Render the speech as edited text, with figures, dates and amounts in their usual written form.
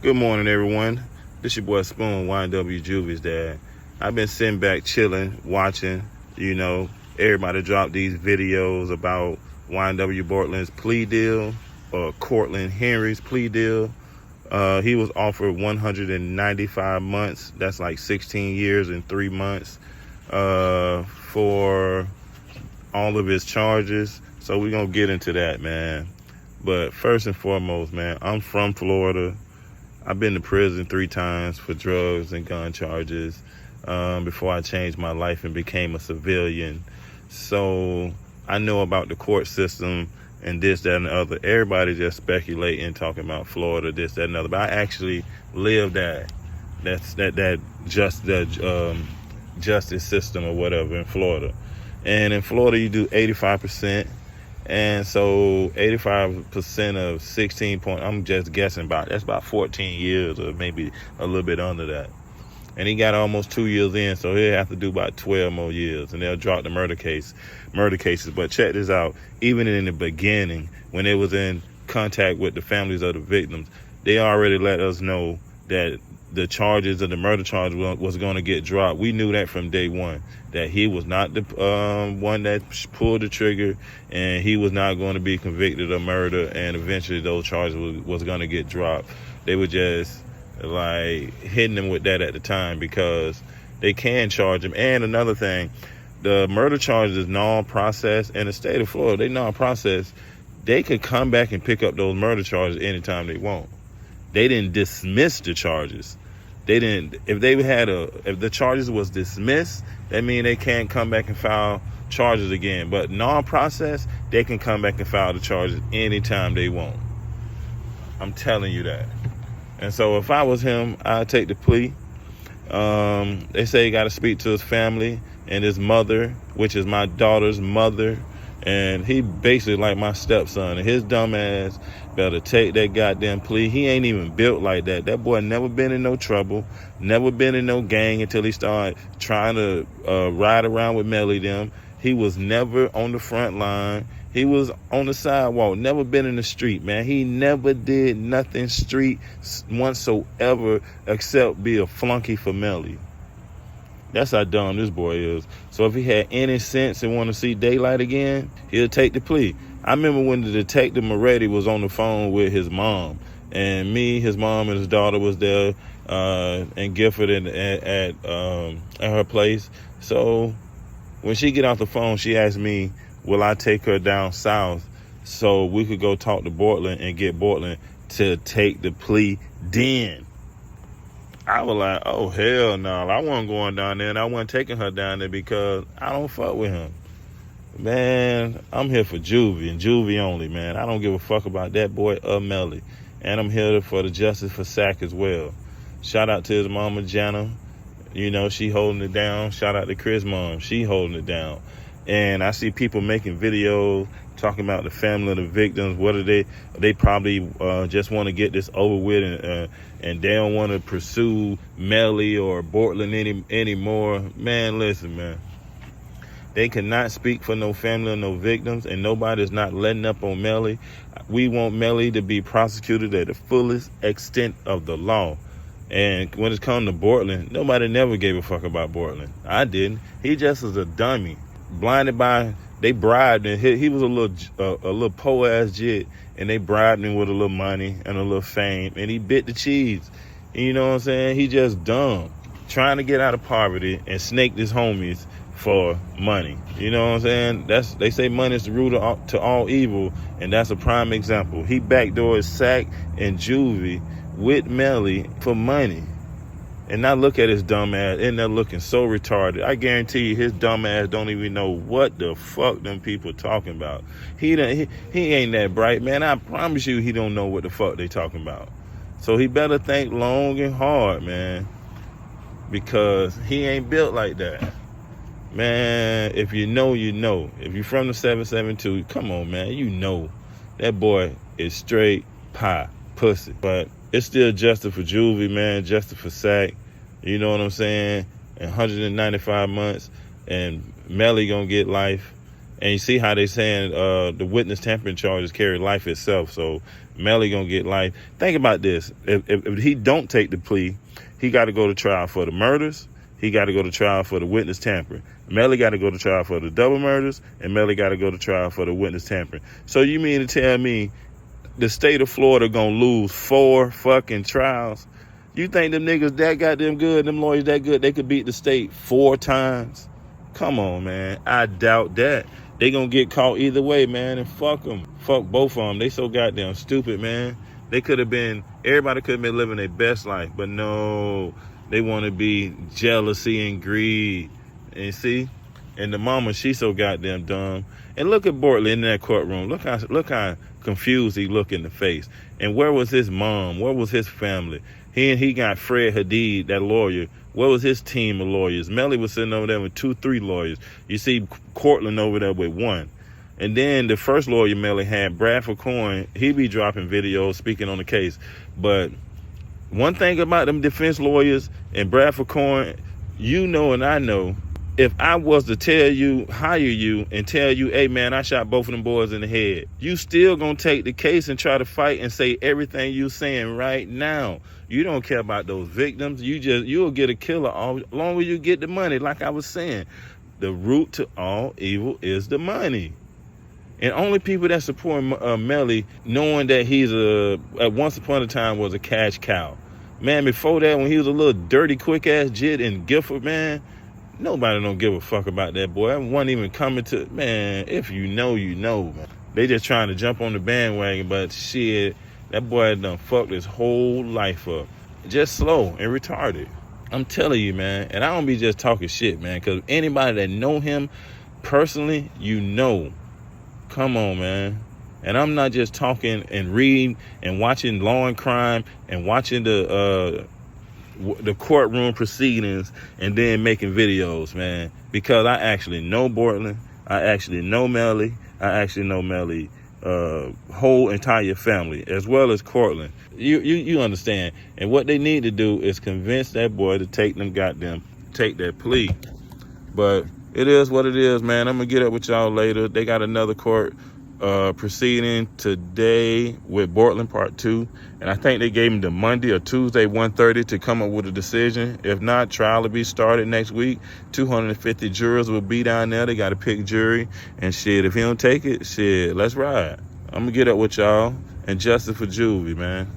Good morning, everyone. This your boy Spoon, YW Juvy's dad. I've been sitting back chilling, watching, everybody drop these videos about YW Courtland's plea deal, or Courtland Henry's plea deal. He was offered 195 months. That's like 16 years and 3 months for all of his charges. So we're going to get into that, man. But first and foremost, man, I'm from Florida. I've been to prison 3 times for drugs and gun charges before I changed my life and became a civilian. So I know about the court system and this, that, and the other. Everybody just speculating, talking about Florida, this, that, and the other. But I actually lived that justice system or whatever in Florida. And in Florida, you do 85%. And so 85% of 16 point, I'm just guessing that's about 14 years or maybe a little bit under that. And he got almost 2 years in, so he'll have to do about 12 more years, and they'll drop the murder cases. But check this out. Even in the beginning, when they was in contact with the families of the victims, they already let us know that the charges of the murder charge was going to get dropped. We knew that from day one, that he was not the one that pulled the trigger, and he was not going to be convicted of murder, and eventually those charges was going to get dropped. They were just like hitting him with that at the time because they can charge him. And another thing, the murder charge is non-process. In the state of Florida, they non-process. They could come back and pick up those murder charges anytime they want. They didn't dismiss the charges. They didn't. If the charges was dismissed, that means they can't come back and file charges again. But non-process, they can come back and file the charges anytime they want. I'm telling you that. And so if I was him, I'd take the plea. They say he got to speak to his family and his mother, which is my daughter's mother. And he basically like my stepson, and his dumb ass better take that goddamn plea. He ain't even built like that. That boy never been in no trouble, never been in no gang until he started trying to ride around with Melly them. He was never on the front line. He was on the sidewalk, never been in the street, man. He never did nothing street whatsoever except be a flunky for Melly. That's how dumb this boy is. So if he had any sense and want to see daylight again, he'll take the plea. I remember when the detective Moretti was on the phone with his mom, and me, his mom, and his daughter was there in Gifford at her place. So when she get off the phone, she asked me, will I take her down south so we could go talk to Courtland and get Courtland to take the plea then? I was like, oh, hell no. I wasn't going down there, and I wasn't taking her down there because I don't fuck with him. Man, I'm here for Juvy and Juvy only, man. I don't give a fuck about that boy or Melly. And I'm here for the justice for Sack as well. Shout out to his mama, Jana. She holding it down. Shout out to Chris' mom. She holding it down. And I see people making videos talking about the family of the victims. What are they probably just want to get this over with, and they don't want to pursue Melly or Courtland anymore. Man, listen, man. They cannot speak for no family or no victims, and nobody's not letting up on Melly. We want Melly to be prosecuted at the fullest extent of the law. And when it comes to Courtland, nobody never gave a fuck about Courtland. I didn't. He just was a dummy. Blinded by, they bribed him. He was a little po-ass jit, and they bribed him with a little money and a little fame, and he bit the cheese. You know what I'm saying? He just dumb, trying to get out of poverty and snaked his homies for money. You know what I'm saying? They say money is the root to all evil, and that's a prime example. He backdoored Sack and Juvy with Melly for money. And now look at his dumb ass in there looking so retarded. I guarantee you his dumb ass don't even know what the fuck them people talking about. He ain't that bright, man. I promise you he don't know what the fuck they talking about. So he better think long and hard, man. Because he ain't built like that. Man, if you know, you know. If you're from the 772, come on, man. You know that boy is straight pie, pussy. But it's still justice for Juvy, man. Justice for Sack. You know what I'm saying? 195 months. And Melly gonna get life. And you see how they saying the witness tampering charges carry life itself. So Melly gonna get life. Think about this. If he don't take the plea, he got to go to trial for the murders. He got to go to trial for the witness tampering. Melly got to go to trial for the double murders, and Melly got to go to trial for the witness tampering. So you mean to tell me the state of Florida gonna lose 4 fucking trials? You think them niggas that goddamn good, them lawyers that good, they could beat the state 4 times? Come on, man. I doubt that. They gonna get caught either way, man, and fuck them. Fuck both of them. They so goddamn stupid, man. They could have been, everybody could have been living their best life, but no, they want to be jealousy and greed. And see, and the mama, she so goddamn dumb. And look at Courtland in that courtroom. Look how confused he look in the face. And where was his mom? Where was his family? He got Fred Hadid, that lawyer. Where was his team of lawyers? Melly was sitting over there with 2-3 lawyers. You see Courtland over there with 1. And then the first lawyer Melly had, Bradford Coyne, he be dropping videos speaking on the case. But one thing about them defense lawyers and Bradford Coyne, you know and I know, if I was to tell you, hire you and tell you, hey man, I shot both of them boys in the head, you still gonna take the case and try to fight and say everything you saying right now. You don't care about those victims. You'll get a killer as long as you get the money. Like I was saying, the root to all evil is the money. And only people that support Melly, knowing that he's at once upon a time was a cash cow. Man, before that, when he was a little dirty, quick ass jit in Gifford, man, nobody don't give a fuck about that boy. I wasn't even coming to, man, if you know, you know, man. They just trying to jump on the bandwagon, but shit, that boy done fucked his whole life up. Just slow and retarded. I'm telling you, man, and I don't be just talking shit, man, because anybody that know him personally, you know. Come on, man. And I'm not just talking and reading and watching Law and Crime and watching the courtroom proceedings and then making videos, man. Because I actually know Courtland. I actually know Melly. I actually know Melly whole entire family, as well as Courtland. You understand. And what they need to do is convince that boy to take that plea. But it is what it is, man. I'm gonna get up with y'all later. They got another court proceeding today with Courtland Part 2. And I think they gave him the Monday or Tuesday 1:30 to come up with a decision. If not, trial will be started next week. 250 jurors will be down there. They got to pick jury. And shit, if he don't take it, shit, let's ride. I'm going to get up with y'all. And justice for Juvy, man.